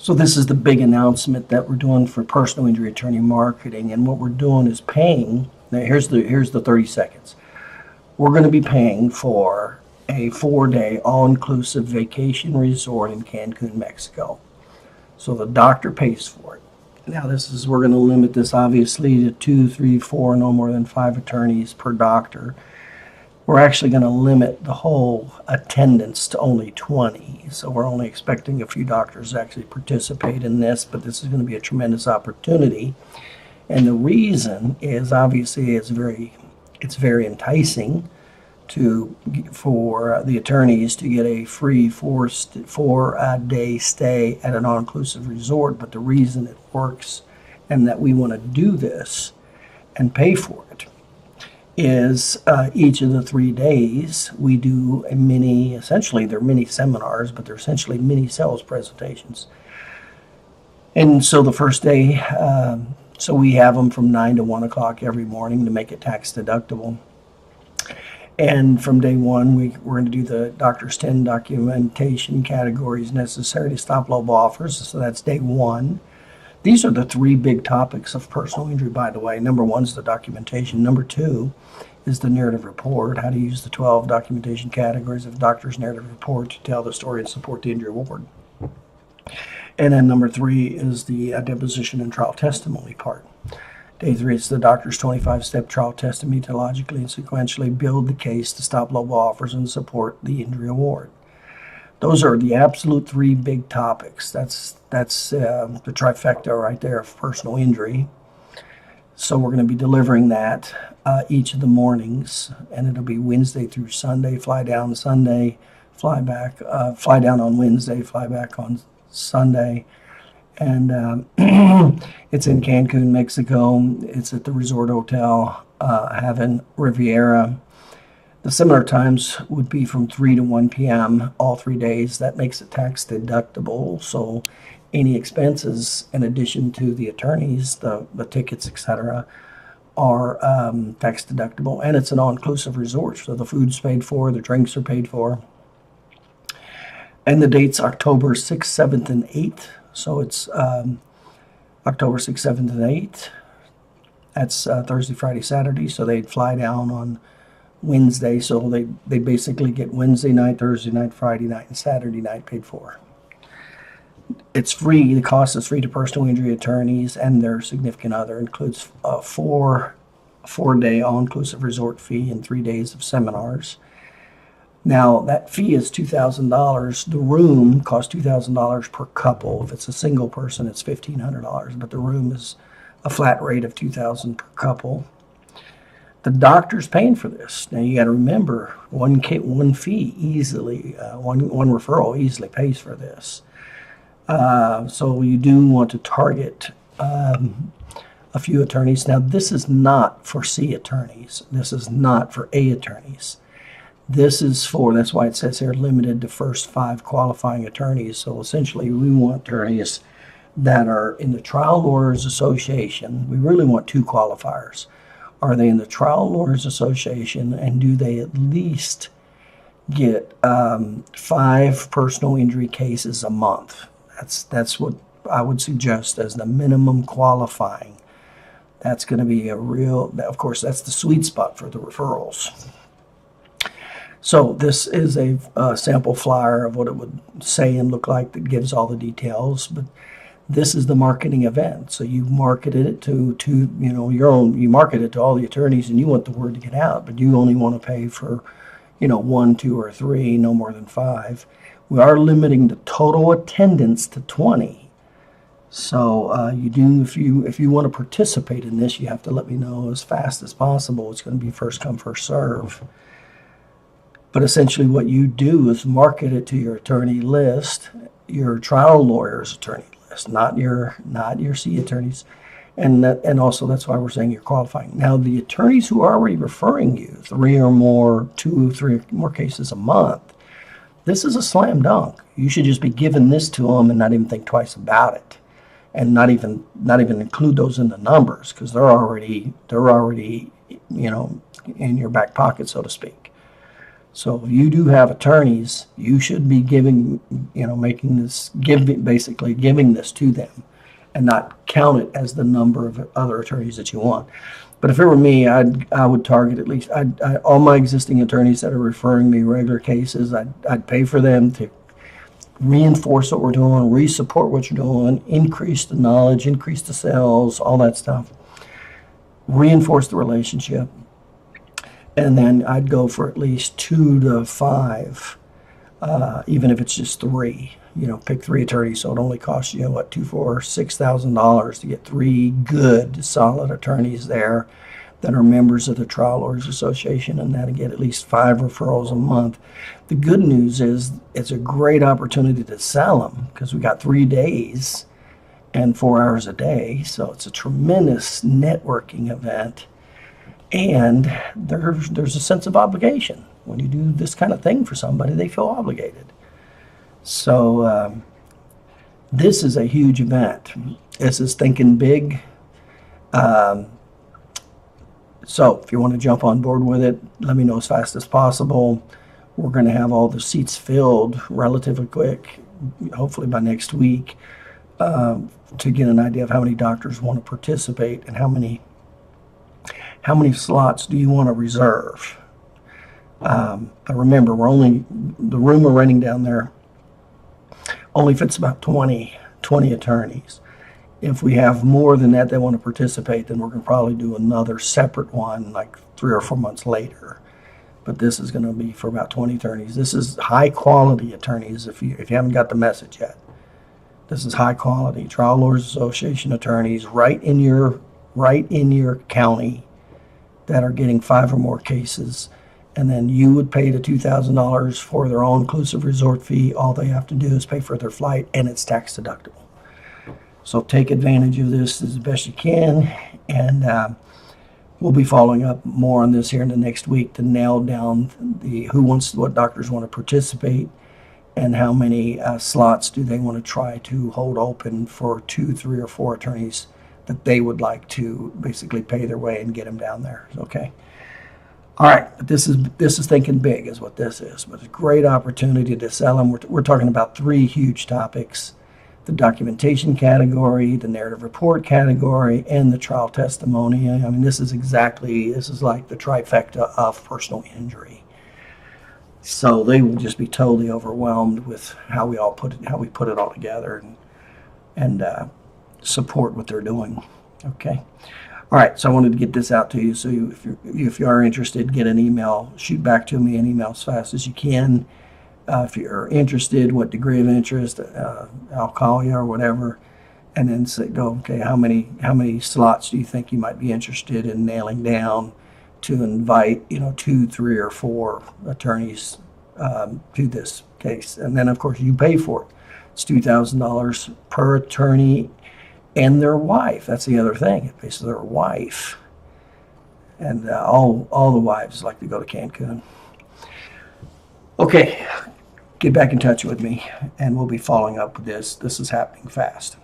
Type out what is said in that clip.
So this is the big announcement that we're doing for personal injury attorney marketing, and what we're doing is paying. Now here's the 30 seconds. We're going to be paying for a 4-day all-inclusive vacation resort in Cancun, Mexico. So the doctor pays for it. Now we're going to limit this obviously to 2, 3, 4, no more than 5 attorneys per doctor. We're actually going to limit the whole attendance to only 20. So we're only expecting a few doctors to actually participate in this, but this is going to be a tremendous opportunity. And the reason is obviously it's very enticing for the attorneys to get a free 4-day stay at an all-inclusive resort. But the reason it works and that we want to do this and pay for it is each of the 3 days we do essentially they're mini seminars, but they're essentially mini sales presentations. And so the first day, so we have them from 9 to 1 o'clock every morning to make it tax deductible. And from day one, we're going to do the doctor's 10 documentation categories necessary to stop low offers. So that's day one. These are the 3 big topics of personal injury, by the way. Number 1 is the documentation. Number 2 is the narrative report, how to use the 12 documentation categories of doctor's narrative report to tell the story and support the injury award. And then number 3 is the deposition and trial testimony part. Day 3 is the doctor's 25-step trial test to methodologically and sequentially build the case to stop low offers and support the injury award. Those are the absolute 3 big topics. That's the trifecta right there of personal injury. So we're going to be delivering that each of the mornings, and it'll be Wednesday through Sunday. Fly down Sunday, fly back. Fly down on Wednesday, fly back on Sunday. And it's in Cancun, Mexico. It's at the Resort Hotel Haven Riviera. The similar times would be from 3 to 1 p.m. all 3 days. That makes it tax deductible. So any expenses in addition to the attorneys, the tickets, etc., are tax deductible. And it's an all-inclusive resort. So the food's paid for, the drinks are paid for. And the date's October 6th, 7th, and 8th. So it's October 6th, 7th, and 8th. That's Thursday, Friday, Saturday. So they'd fly down on Wednesday. So they basically get Wednesday night, Thursday night, Friday night, and Saturday night paid for. It's free. The cost is free to personal injury attorneys and their significant other. It includes a 4-day all-inclusive resort fee and 3 days of seminars. Now, that fee is $2,000. The room costs $2,000 per couple. If it's a single person, it's $1,500. But the room is a flat rate of $2,000 per couple. The doctor's paying for this. Now, you got to remember, one fee easily, one referral easily pays for this. So you do want to target a few attorneys. Now, this is not for C attorneys. This is not for A attorneys. This is that's why it says here limited to first 5 qualifying attorneys. So essentially we want attorneys that are in the Trial Lawyers Association. We really want 2 qualifiers. Are they in the Trial Lawyers Association, and do they at least get 5 personal injury cases a month? That's what I would suggest as the minimum qualifying. That's going to be of course, that's the sweet spot for the referrals. So this is a sample flyer of what it would say and look like that gives all the details. But this is the marketing event. So you marketed it to you market it to all the attorneys, and you want the word to get out. But you only want to pay for 1, 2, or 3, no more than 5. We are limiting the total attendance to 20. So if you want to participate in this, you have to let me know as fast as possible. It's going to be first come, first serve. But essentially what you do is market it to your attorney list, your trial lawyer's attorney list, not your C attorneys. And also that's why we're saying you're qualifying. Now, the attorneys who are already referring you 3 or more, 2, 3 or more cases a month, this is a slam dunk. You should just be giving this to them and not even think twice about it, and not even include those in the numbers, because they're already in your back pocket, so to speak. So if you do have attorneys, you should be giving, basically giving this to them and not count it as the number of other attorneys that you want. But if it were me, I would target at least all my existing attorneys that are referring me regular cases. I'd pay for them to reinforce what we're doing, re-support what you're doing, increase the knowledge, increase the sales, all that stuff. Reinforce the relationship. And then I'd go for at least 2 to 5, even if it's just 3. Pick 3 attorneys, so it only costs you $2,000, $4,000, $6,000 to get 3 good, solid attorneys there that are members of the Trial Lawyers Association, and that'll get at least 5 referrals a month. The good news is it's a great opportunity to sell them because we got 3 days and 4 hours a day, so it's a tremendous networking event. And there's a sense of obligation. When you do this kind of thing for somebody, they feel obligated. So this is a huge event. This is thinking big. So if you want to jump on board with it, let me know as fast as possible. We're going to have all the seats filled relatively quick, hopefully by next week, to get an idea of how many doctors want to participate and how many slots do you want to reserve. But remember, the room we're renting down there only fits about 20 attorneys. If we have more than that want to participate, then we're going to probably do another separate one like 3 or 4 months later. But this is going to be for about 20 attorneys. This is high quality attorneys if you haven't got the message yet. This is high quality Trial Lawyers Association attorneys right in your county that are getting 5 or more cases. And then you would pay the $2,000 for their all-inclusive resort fee. All they have to do is pay for their flight, and it's tax deductible. So take advantage of this as best you can, and we'll be following up more on this here in the next week to nail down what doctors want to participate and how many slots do they want to try to hold open for 2, 3, or 4 attorneys that they would like to basically pay their way and get them down there. Okay. All right, this is thinking big is what this is, but it's a great opportunity to sell them. We're talking about 3 huge topics: the documentation category, the narrative report category, and the trial testimony. I mean, this is like the trifecta of personal injury. So they will just be totally overwhelmed with how we put it all together and support what they're doing. Okay. All right, so I wanted to get this out to you. So if you are interested, get an email, shoot back to me an email as fast as you can. If you're interested, what degree of interest, I'll call you or whatever, and then okay, how many slots do you think you might be interested in nailing down to invite 2, 3, or 4 attorneys to this case, and then of course you pay for it. It's $2,000 per attorney and their wife. That's the other thing. It pays for their wife. And all the wives like to go to Cancun. Okay, get back in touch with me, and we'll be following up with this. This is happening fast.